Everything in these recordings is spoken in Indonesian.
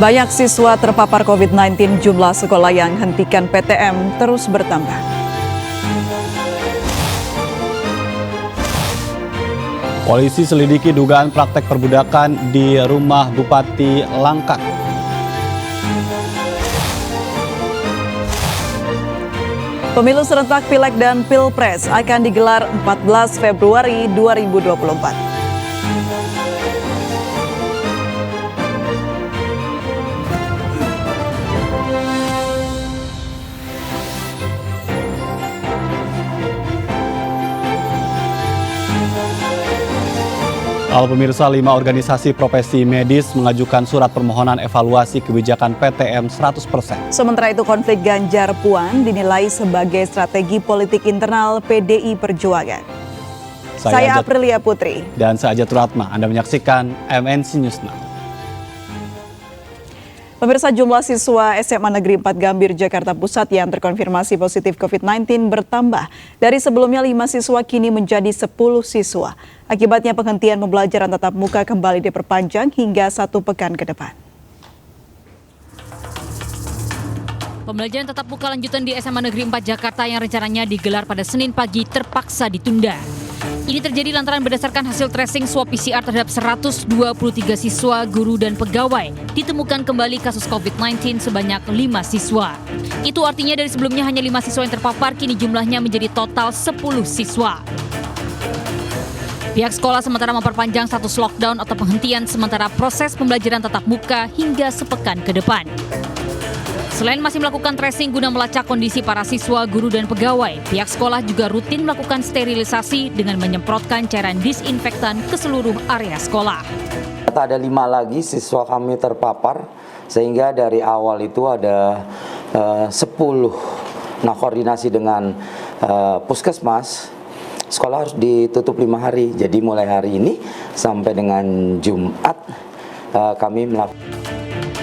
Banyak siswa terpapar COVID-19, jumlah sekolah yang hentikan PTM terus bertambah. Polisi selidiki dugaan praktek perbudakan di rumah Bupati Langkat. Pemilu serentak Pileg dan Pilpres akan digelar 14 Februari 2024. Halo pemirsa, 5 organisasi profesi medis mengajukan surat permohonan evaluasi kebijakan PTM 100%. Sementara itu konflik Ganjar Puan dinilai sebagai strategi politik internal PDI Perjuangan. Saya Aprilia Putri. Dan saya Ajat Ratma. Anda menyaksikan MNC News Now. Pemirsa, jumlah siswa SMA Negeri 4 Gambir, Jakarta Pusat yang terkonfirmasi positif COVID-19 bertambah. Dari sebelumnya 5 siswa kini menjadi 10 siswa. Akibatnya penghentian pembelajaran tatap muka kembali diperpanjang hingga 1 pekan ke depan. Pembelajaran tatap muka lanjutan di SMA Negeri 4 Jakarta yang rencananya digelar pada Senin pagi terpaksa ditunda. Ini terjadi lantaran berdasarkan hasil tracing swab PCR terhadap 123 siswa, guru, dan pegawai, ditemukan kembali kasus COVID-19 sebanyak 5 siswa. Itu artinya dari sebelumnya hanya 5 siswa yang terpapar, kini jumlahnya menjadi total 10 siswa. Pihak sekolah sementara memperpanjang status lockdown atau penghentian sementara proses pembelajaran tatap muka hingga sepekan ke depan. Selain masih melakukan tracing guna melacak kondisi para siswa, guru, dan pegawai, pihak sekolah juga rutin melakukan sterilisasi dengan menyemprotkan cairan disinfektan ke seluruh area sekolah. Ada 5 lagi siswa kami terpapar, sehingga dari awal itu ada 10. Nah, koordinasi dengan puskesmas, sekolah harus ditutup 5 hari. Jadi mulai hari ini sampai dengan Jumat kami melakukan.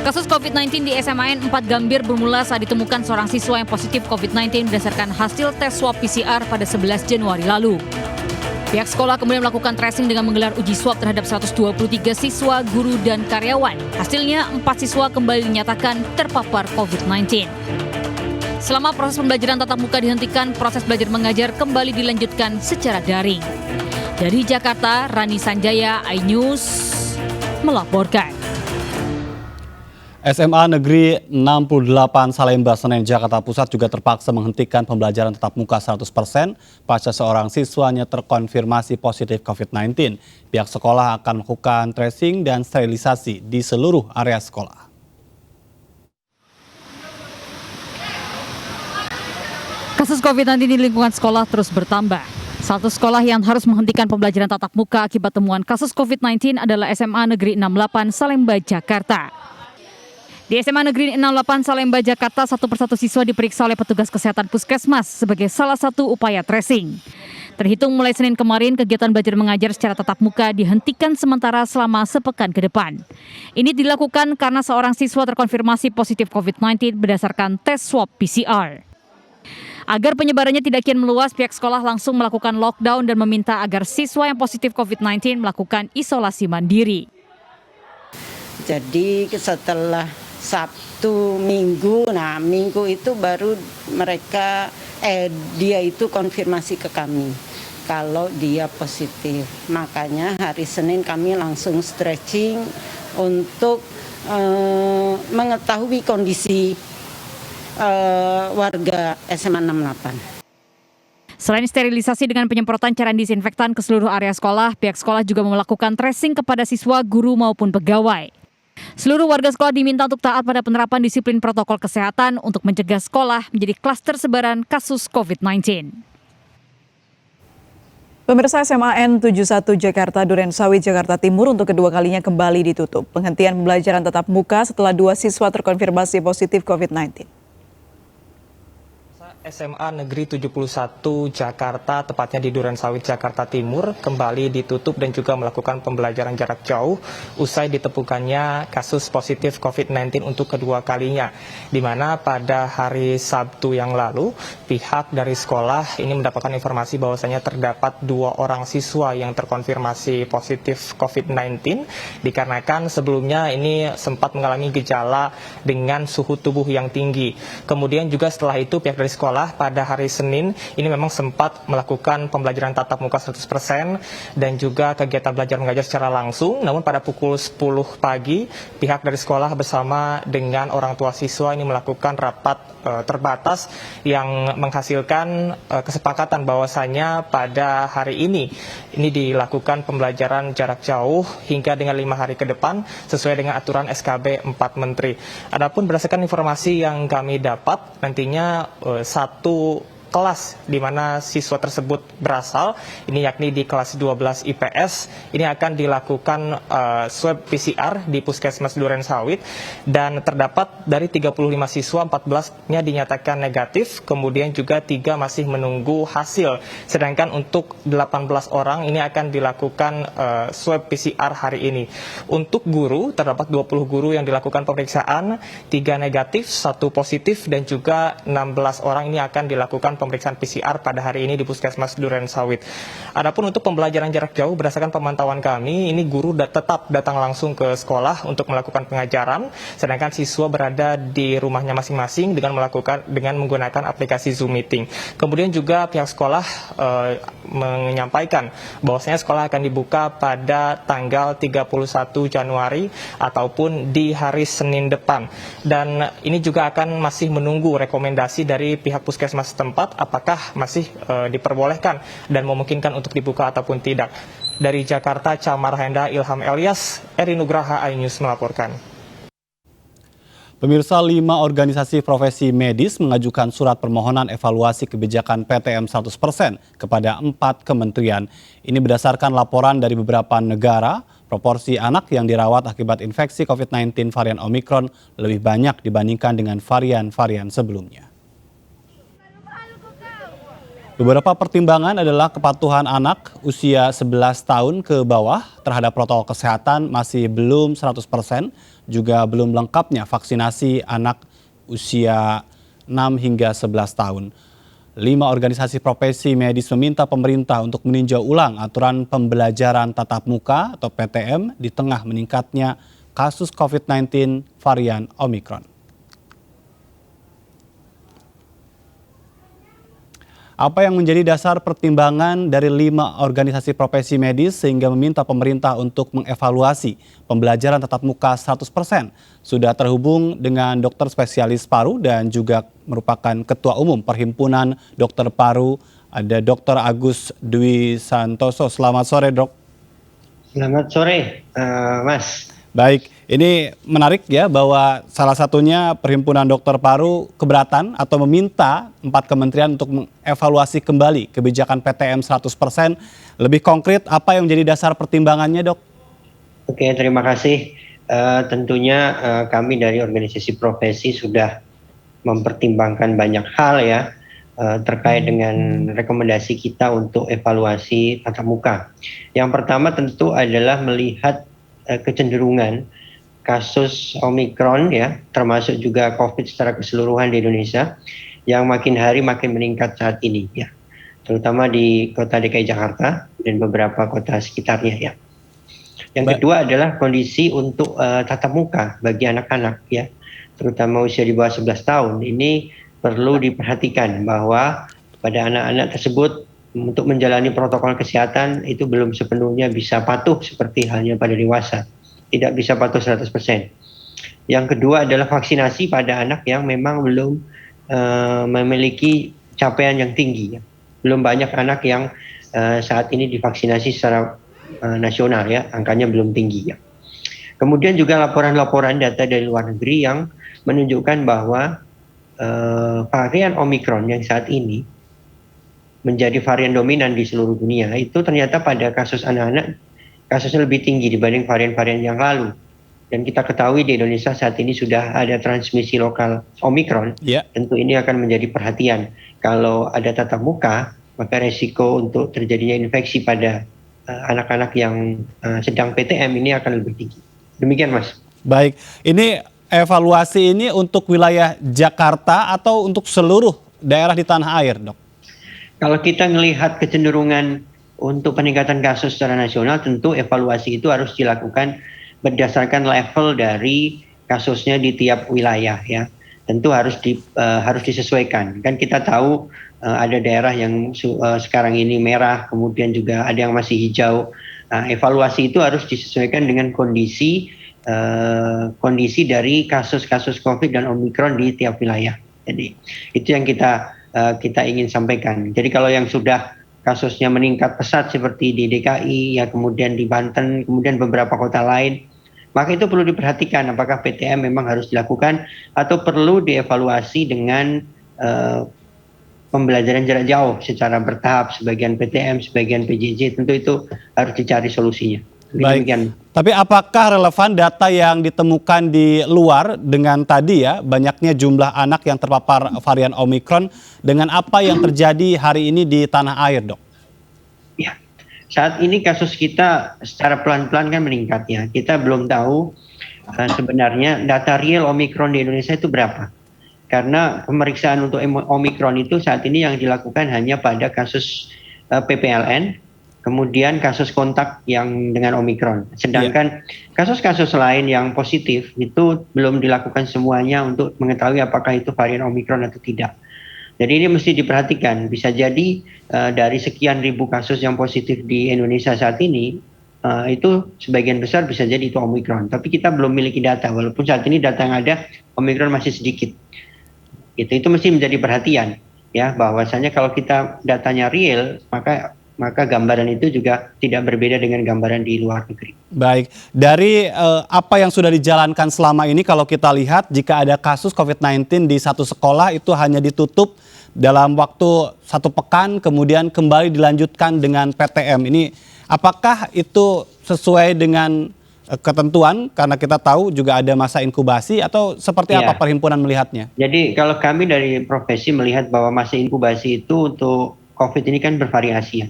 Kasus COVID-19 di SMAN 4 Gambir bermula saat ditemukan seorang siswa yang positif COVID-19 berdasarkan hasil tes swab PCR pada 11 Januari lalu. Pihak sekolah kemudian melakukan tracing dengan menggelar uji swab terhadap 123 siswa, guru, dan karyawan. Hasilnya 4 siswa kembali dinyatakan terpapar COVID-19. Selama proses pembelajaran tatap muka dihentikan, proses belajar mengajar kembali dilanjutkan secara daring. Dari Jakarta, Rani Sanjaya, iNews melaporkan. SMA Negeri 68 Salemba, Senen, Jakarta Pusat juga terpaksa menghentikan pembelajaran tatap muka 100% pasca seorang siswanya terkonfirmasi positif COVID-19. Pihak sekolah akan melakukan tracing dan sterilisasi di seluruh area sekolah. Kasus COVID-19 di lingkungan sekolah terus bertambah. Satu sekolah yang harus menghentikan pembelajaran tatap muka akibat temuan kasus COVID-19 adalah SMA Negeri 68 Salemba, Jakarta. Di SMA Negeri 68 Salemba, Jakarta, 1 persatu siswa diperiksa oleh petugas kesehatan puskesmas sebagai salah satu upaya tracing. Terhitung mulai Senin kemarin, kegiatan belajar mengajar secara tatap muka dihentikan sementara selama sepekan ke depan. Ini dilakukan karena seorang siswa terkonfirmasi positif COVID-19 berdasarkan tes swab PCR. Agar penyebarannya tidak kian meluas, pihak sekolah langsung melakukan lockdown dan meminta agar siswa yang positif COVID-19 melakukan isolasi mandiri. Jadi setelah Sabtu, Minggu, nah Minggu itu baru dia itu konfirmasi ke kami kalau dia positif. Makanya hari Senin kami langsung stretching untuk mengetahui kondisi warga SMA 68. Selain sterilisasi dengan penyemprotan cairan disinfektan ke seluruh area sekolah, pihak sekolah juga melakukan tracing kepada siswa, guru maupun pegawai. Seluruh warga sekolah diminta untuk taat pada penerapan disiplin protokol kesehatan untuk mencegah sekolah menjadi klaster sebaran kasus COVID-19. Pemirsa, SMA N71 Jakarta Durensawi, Jakarta Timur untuk kedua kalinya kembali ditutup. Penghentian pembelajaran tatap muka setelah 2 siswa terkonfirmasi positif COVID-19. SMA Negeri 71 Jakarta, tepatnya di Durensawit, Jakarta Timur, kembali ditutup dan juga melakukan pembelajaran jarak jauh usai ditemukannya kasus positif COVID-19 untuk kedua kalinya. Di mana pada hari Sabtu yang lalu, pihak dari sekolah ini mendapatkan informasi bahwasanya terdapat 2 orang siswa yang terkonfirmasi positif COVID-19, dikarenakan sebelumnya ini sempat mengalami gejala dengan suhu tubuh yang tinggi. Kemudian juga setelah itu pihak dari sekolah pada hari Senin ini memang sempat melakukan pembelajaran tatap muka 100% dan juga kegiatan belajar mengajar secara langsung. Namun pada pukul 10 pagi pihak dari sekolah bersama dengan orang tua siswa ini melakukan rapat terbatas yang menghasilkan kesepakatan bahwasanya pada hari ini dilakukan pembelajaran jarak jauh hingga dengan 5 hari ke depan sesuai dengan aturan SKB 4 Menteri. Adapun berdasarkan informasi yang kami dapat, nantinya satu kelas di mana siswa tersebut berasal, ini yakni di kelas 12 IPS, ini akan dilakukan swab PCR di Puskesmas Durensawit, dan terdapat dari 35 siswa 14-nya dinyatakan negatif, kemudian juga 3 masih menunggu hasil, sedangkan untuk 18 orang ini akan dilakukan swab PCR hari ini. Untuk guru, terdapat 20 guru yang dilakukan pemeriksaan, 3 negatif, 1 positif, dan juga 16 orang ini akan dilakukan pemeriksaan PCR pada hari ini di Puskesmas Durensawit. Adapun untuk pembelajaran jarak jauh, berdasarkan pemantauan kami, ini guru tetap datang langsung ke sekolah untuk melakukan pengajaran, sedangkan siswa berada di rumahnya masing-masing dengan menggunakan aplikasi Zoom Meeting. Kemudian juga pihak sekolah menyampaikan bahwasanya sekolah akan dibuka pada tanggal 31 Januari ataupun di hari Senin depan. Dan ini juga akan masih menunggu rekomendasi dari pihak puskesmas setempat apakah masih diperbolehkan dan memungkinkan untuk dibuka ataupun tidak. Dari Jakarta, Camar Henda, Ilham Elias, Eri Nugraha, iNews melaporkan. Pemirsa, 5 organisasi profesi medis mengajukan surat permohonan evaluasi kebijakan PTM 100% kepada 4 kementerian. Ini berdasarkan laporan dari beberapa negara, proporsi anak yang dirawat akibat infeksi COVID-19 varian Omicron lebih banyak dibandingkan dengan varian-varian sebelumnya. Beberapa pertimbangan adalah kepatuhan anak usia 11 tahun ke bawah terhadap protokol kesehatan masih belum 100%, juga belum lengkapnya vaksinasi anak usia 6 hingga 11 tahun. 5 organisasi profesi medis meminta pemerintah untuk meninjau ulang aturan pembelajaran tatap muka atau PTM di tengah meningkatnya kasus COVID-19 varian Omicron. Apa yang menjadi dasar pertimbangan dari 5 organisasi profesi medis sehingga meminta pemerintah untuk mengevaluasi pembelajaran tatap muka 100%? Sudah terhubung dengan dokter spesialis paru dan juga merupakan Ketua Umum Perhimpunan Dokter Paru, ada Dr. Agus Dwi Santoso. Selamat sore, Dok. Selamat sore, Mas. Baik, ini menarik ya bahwa salah satunya Perhimpunan Dokter Paru keberatan atau meminta 4 kementerian untuk mengevaluasi kembali kebijakan PTM 100%. Lebih konkret, apa yang menjadi dasar pertimbangannya, Dok? Oke, terima kasih. Tentunya kami dari organisasi profesi sudah mempertimbangkan banyak hal ya terkait dengan rekomendasi kita untuk evaluasi tatap muka. Yang pertama tentu adalah melihat kecenderungan kasus Omicron ya, termasuk juga COVID secara keseluruhan di Indonesia yang makin hari makin meningkat saat ini ya, terutama di kota DKI Jakarta dan beberapa kota sekitarnya ya. Yang kedua adalah kondisi untuk tatap muka bagi anak-anak ya, terutama usia di bawah 11 tahun. Ini perlu diperhatikan bahwa pada anak-anak tersebut untuk menjalani protokol kesehatan itu belum sepenuhnya bisa patuh seperti halnya pada dewasa. Tidak bisa patuh 100%. Yang kedua adalah vaksinasi pada anak yang memang belum memiliki capaian yang tinggi. Ya. Belum banyak anak yang saat ini divaksinasi secara nasional ya, angkanya belum tinggi ya. Kemudian juga laporan-laporan data dari luar negeri yang menunjukkan bahwa varian Omicron yang saat ini menjadi varian dominan di seluruh dunia, itu ternyata pada kasus anak-anak kasusnya lebih tinggi dibanding varian-varian yang lalu. Dan kita ketahui di Indonesia saat ini sudah ada transmisi lokal Omicron, tentu ini akan menjadi perhatian. kalau ada tatap muka, maka resiko untuk terjadinya infeksi pada anak-anak yang sedang PTM ini akan lebih tinggi. Demikian, Mas. Baik, ini evaluasi ini untuk wilayah Jakarta atau untuk seluruh daerah di tanah air, Dok? Kalau kita melihat kecenderungan untuk peningkatan kasus secara nasional, tentu evaluasi itu harus dilakukan berdasarkan level dari kasusnya di tiap wilayah, ya. Tentu harus disesuaikan. Kan kita tahu ada daerah yang sekarang ini merah, kemudian juga ada yang masih hijau. Nah, evaluasi itu harus disesuaikan dengan kondisi dari kasus-kasus COVID dan Omikron di tiap wilayah. Jadi itu yang kita ingin sampaikan. Jadi kalau yang sudah kasusnya meningkat pesat seperti di DKI, ya kemudian di Banten, kemudian beberapa kota lain, maka itu perlu diperhatikan apakah PTM memang harus dilakukan atau perlu dievaluasi dengan pembelajaran jarak jauh secara bertahap, sebagian PTM, sebagian PJJ, tentu itu harus dicari solusinya. Baik, Demikian. tapi apakah relevan data yang ditemukan di luar dengan tadi ya banyaknya jumlah anak yang terpapar varian Omikron dengan apa yang terjadi hari ini di tanah air, Dok? Ya, saat ini kasus kita secara pelan-pelan kan meningkat ya. Kita belum tahu sebenarnya data real Omikron di Indonesia itu berapa. Karena pemeriksaan untuk Omikron itu saat ini yang dilakukan hanya pada kasus PPLN, kemudian kasus kontak yang dengan Omikron. Sedangkan kasus-kasus lain yang positif itu belum dilakukan semuanya untuk mengetahui apakah itu varian Omikron atau tidak. Jadi ini mesti diperhatikan. Bisa jadi dari sekian ribu kasus yang positif di Indonesia saat ini, itu sebagian besar bisa jadi itu Omikron. Tapi kita belum memiliki data, walaupun saat ini data yang ada Omikron masih sedikit. Itu mesti menjadi perhatian, ya, bahwasanya kalau kita datanya real, maka gambaran itu juga tidak berbeda dengan gambaran di luar negeri. Baik, dari apa yang sudah dijalankan selama ini kalau kita lihat jika ada kasus COVID-19 di satu sekolah itu hanya ditutup dalam waktu 1 pekan kemudian kembali dilanjutkan dengan PTM. Ini apakah itu sesuai dengan ketentuan karena kita tahu juga ada masa inkubasi atau seperti apa perhimpunan melihatnya? Jadi kalau kami dari profesi melihat bahwa masa inkubasi itu untuk COVID ini kan bervariasi ya.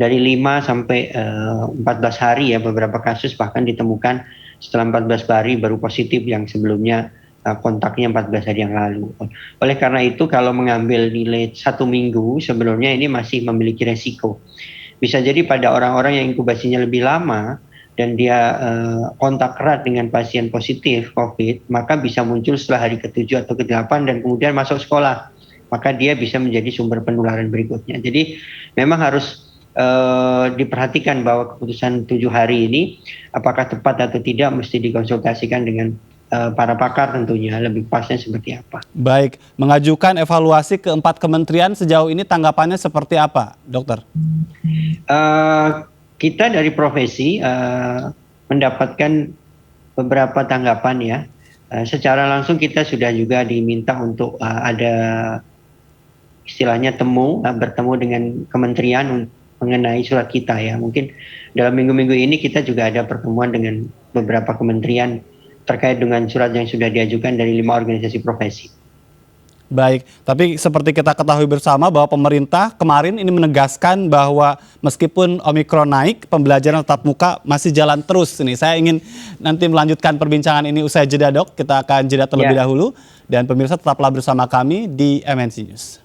Dari 5 sampai 14 hari ya, beberapa kasus bahkan ditemukan setelah 14 hari baru positif yang sebelumnya kontaknya 14 hari yang lalu. Oleh karena itu kalau mengambil nilai 1 minggu sebenarnya ini masih memiliki resiko. Bisa jadi pada orang-orang yang inkubasinya lebih lama dan dia kontak erat dengan pasien positif COVID, maka bisa muncul setelah hari ke-7 atau ke-8 dan kemudian masuk sekolah. Maka dia bisa menjadi sumber penularan berikutnya. Jadi memang harus diperhatikan bahwa keputusan 7 hari ini apakah tepat atau tidak mesti dikonsultasikan dengan para pakar tentunya lebih pasnya seperti apa. Baik, mengajukan evaluasi ke 4 kementerian sejauh ini tanggapannya seperti apa, Dokter? Kita dari profesi mendapatkan beberapa tanggapan ya. Secara langsung kita sudah juga diminta untuk ada istilahnya bertemu dengan kementerian mengenai surat kita ya. Mungkin dalam minggu-minggu ini kita juga ada pertemuan dengan beberapa kementerian terkait dengan surat yang sudah diajukan dari 5 organisasi profesi. Baik, tapi seperti kita ketahui bersama bahwa pemerintah kemarin ini menegaskan bahwa meskipun Omikron naik, pembelajaran tatap muka masih jalan terus. Ini saya ingin nanti melanjutkan perbincangan ini usai jeda, Dok. Kita akan jeda terlebih dahulu dan pemirsa tetaplah bersama kami di MNC News.